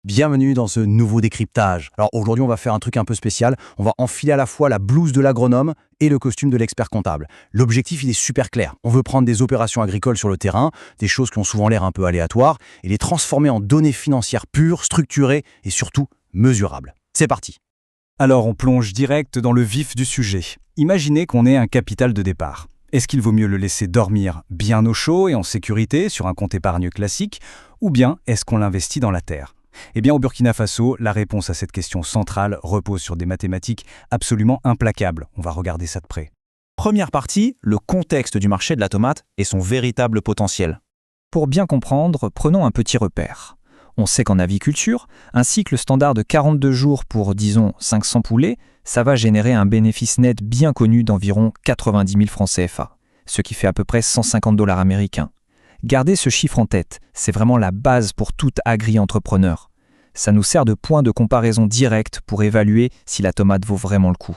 Bienvenue dans ce nouveau décryptage. Alors aujourd'hui, on va faire un truc un peu spécial. On va enfiler à la fois la blouse de l'agronome et le costume de l'expert comptable. L'objectif, il est super clair. On veut prendre des opérations agricoles sur le terrain, des choses qui ont souvent l'air un peu aléatoires, et les transformer en données financières pures, structurées et surtout mesurables. C'est parti. Alors on plonge direct dans le vif du sujet. Imaginez qu'on ait un capital de départ. Est-ce qu'il vaut mieux le laisser dormir bien au chaud et en sécurité sur un compte épargne classique, ou bien est-ce qu'on l'investit dans la terre ? Eh bien, au Burkina Faso, la réponse à cette question centrale repose sur des mathématiques absolument implacables. On va regarder ça de près. Première partie, le contexte du marché de la tomate et son véritable potentiel. Pour bien comprendre, prenons un petit repère. On sait qu'en aviculture, un cycle standard de 42 jours pour, disons, 500 poulets, ça va générer un bénéfice net bien connu d'environ 90 000 francs CFA, ce qui fait à peu près 150 $ américains. Gardez ce chiffre en tête, c'est vraiment la base pour tout agri-entrepreneur. Ça nous sert de point de comparaison direct pour évaluer si la tomate vaut vraiment le coup.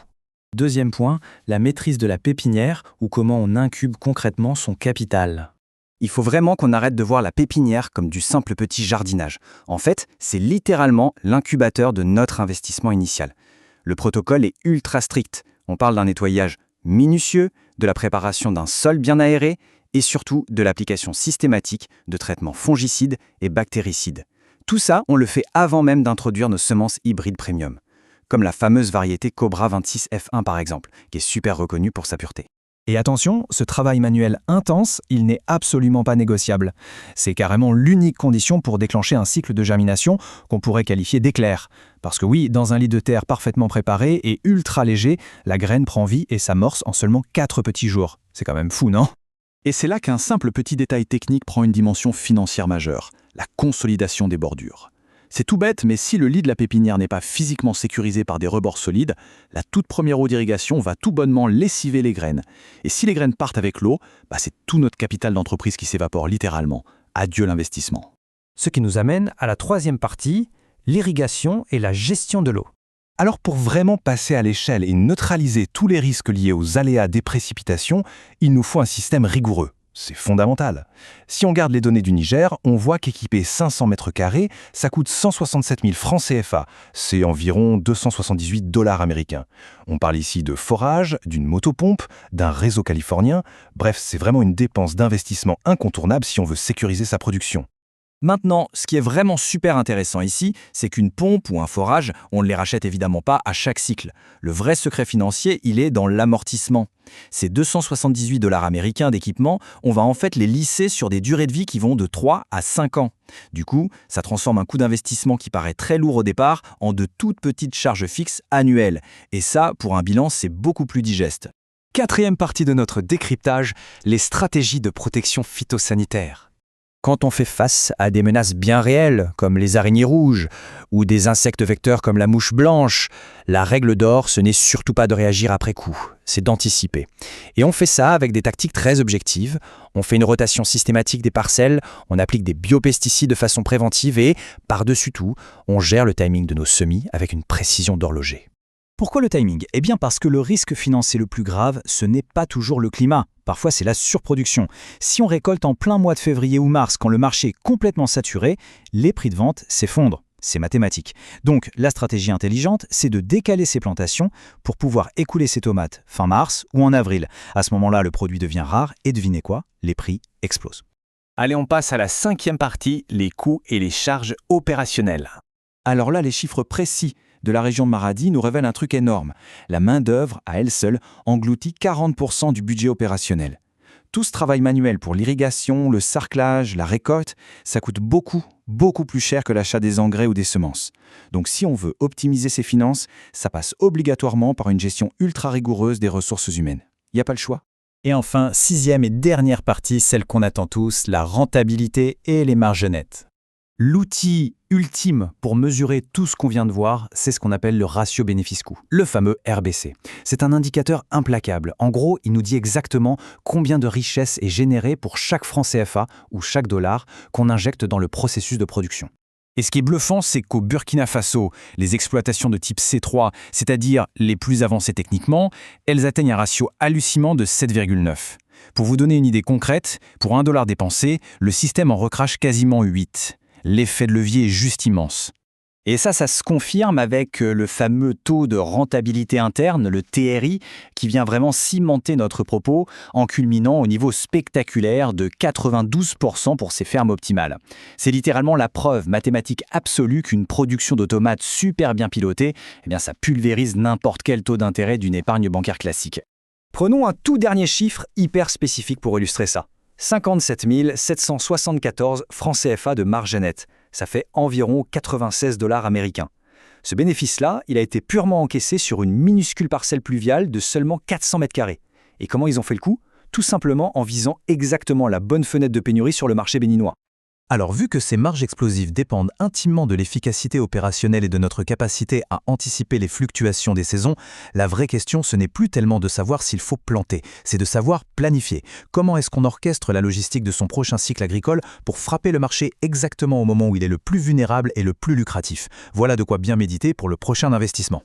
Deuxième point, la maîtrise de la pépinière ou comment on incube concrètement son capital. Il faut vraiment qu'on arrête de voir la pépinière comme du simple petit jardinage. En fait, c'est littéralement l'incubateur de notre investissement initial. Le protocole est ultra strict. On parle d'un nettoyage minutieux, de la préparation d'un sol bien aéré et surtout de l'application systématique de traitements fongicides et bactéricides. Tout ça, on le fait avant même d'introduire nos semences hybrides premium, comme la fameuse variété Cobra 26 F1 par exemple, qui est super reconnue pour sa pureté. Et attention, ce travail manuel intense, il n'est absolument pas négociable. C'est carrément l'unique condition pour déclencher un cycle de germination qu'on pourrait qualifier d'éclair. Parce que oui, dans un lit de terre parfaitement préparé et ultra léger, la graine prend vie et s'amorce en seulement 4 petits jours. C'est quand même fou, non ? Et c'est là qu'un simple petit détail technique prend une dimension financière majeure, la consolidation des bordures. C'est tout bête, mais si le lit de la pépinière n'est pas physiquement sécurisé par des rebords solides, la toute première eau d'irrigation va tout bonnement lessiver les graines. Et si les graines partent avec l'eau, c'est tout notre capital d'entreprise qui s'évapore littéralement. Adieu l'investissement. Ce qui nous amène à la troisième partie, l'irrigation et la gestion de l'eau. Alors pour vraiment passer à l'échelle et neutraliser tous les risques liés aux aléas des précipitations, il nous faut un système rigoureux. C'est fondamental. Si on garde les données du Niger, on voit qu'équiper 500 mètres carrés, ça coûte 167 000 francs CFA. C'est environ 278 $ américains. On parle ici de forage, d'une motopompe, d'un réseau californien. Bref, c'est vraiment une dépense d'investissement incontournable si on veut sécuriser sa production. Maintenant, ce qui est vraiment super intéressant ici, c'est qu'une pompe ou un forage, on ne les rachète évidemment pas à chaque cycle. Le vrai secret financier, il est dans l'amortissement. Ces 278 $ américains d'équipement, on va en fait les lisser sur des durées de vie qui vont de 3 à 5 ans. Du coup, ça transforme un coût d'investissement qui paraît très lourd au départ en de toutes petites charges fixes annuelles. Et ça, pour un bilan, c'est beaucoup plus digeste. Quatrième partie de notre décryptage, les stratégies de protection phytosanitaire. Quand on fait face à des menaces bien réelles, comme les araignées rouges, ou des insectes vecteurs comme la mouche blanche, la règle d'or, ce n'est surtout pas de réagir après coup, c'est d'anticiper. Et on fait ça avec des tactiques très objectives. On fait une rotation systématique des parcelles, on applique des biopesticides de façon préventive et, par-dessus tout, on gère le timing de nos semis avec une précision d'horloger. Pourquoi le timing ? Eh bien parce que le risque financier le plus grave, ce n'est pas toujours le climat. Parfois, c'est la surproduction. Si on récolte en plein mois de février ou mars, quand le marché est complètement saturé, les prix de vente s'effondrent. C'est mathématique. Donc, la stratégie intelligente, c'est de décaler ses plantations pour pouvoir écouler ses tomates fin mars ou en avril. À ce moment-là, le produit devient rare et devinez quoi ? Les prix explosent. Allez, on passe à la cinquième partie, les coûts et les charges opérationnelles. Alors là, les chiffres précis de la région de Maradi nous révèlent un truc énorme. La main-d'œuvre, à elle seule, engloutit 40% du budget opérationnel. Tout ce travail manuel pour l'irrigation, le sarclage, la récolte, ça coûte beaucoup plus cher que l'achat des engrais ou des semences. Donc si on veut optimiser ses finances, ça passe obligatoirement par une gestion ultra rigoureuse des ressources humaines. Il n'y a pas le choix. Et enfin, sixième et dernière partie, celle qu'on attend tous, la rentabilité et les marges nettes. L'outil ultime pour mesurer tout ce qu'on vient de voir, c'est ce qu'on appelle le ratio bénéfice-coût, le fameux RBC. C'est un indicateur implacable. En gros, il nous dit exactement combien de richesse est générée pour chaque franc CFA ou chaque dollar qu'on injecte dans le processus de production. Et ce qui est bluffant, c'est qu'au Burkina Faso, les exploitations de type C3, c'est-à-dire les plus avancées techniquement, elles atteignent un ratio hallucinant de 7,9. Pour vous donner une idée concrète, pour $1 dépensé, le système en recrache quasiment 8. L'effet de levier est juste immense. Et ça se confirme avec le fameux taux de rentabilité interne, le TRI, qui vient vraiment cimenter notre propos en culminant au niveau spectaculaire de 92% pour ces fermes optimales. C'est littéralement la preuve mathématique absolue qu'une production d'automates super bien pilotée, ça pulvérise n'importe quel taux d'intérêt d'une épargne bancaire classique. Prenons un tout dernier chiffre hyper spécifique pour illustrer ça. 57 774 francs CFA de marge nette. Ça fait environ 96 $ américains. Ce bénéfice-là, il a été purement encaissé sur une minuscule parcelle pluviale de seulement 400 mètres carrés. Et comment ils ont fait le coup? Tout simplement en visant exactement la bonne fenêtre de pénurie sur le marché béninois. Alors, vu que ces marges explosives dépendent intimement de l'efficacité opérationnelle et de notre capacité à anticiper les fluctuations des saisons, la vraie question, ce n'est plus tellement de savoir s'il faut planter, c'est de savoir planifier. Comment est-ce qu'on orchestre la logistique de son prochain cycle agricole pour frapper le marché exactement au moment où il est le plus vulnérable et le plus lucratif? Voilà de quoi bien méditer pour le prochain investissement.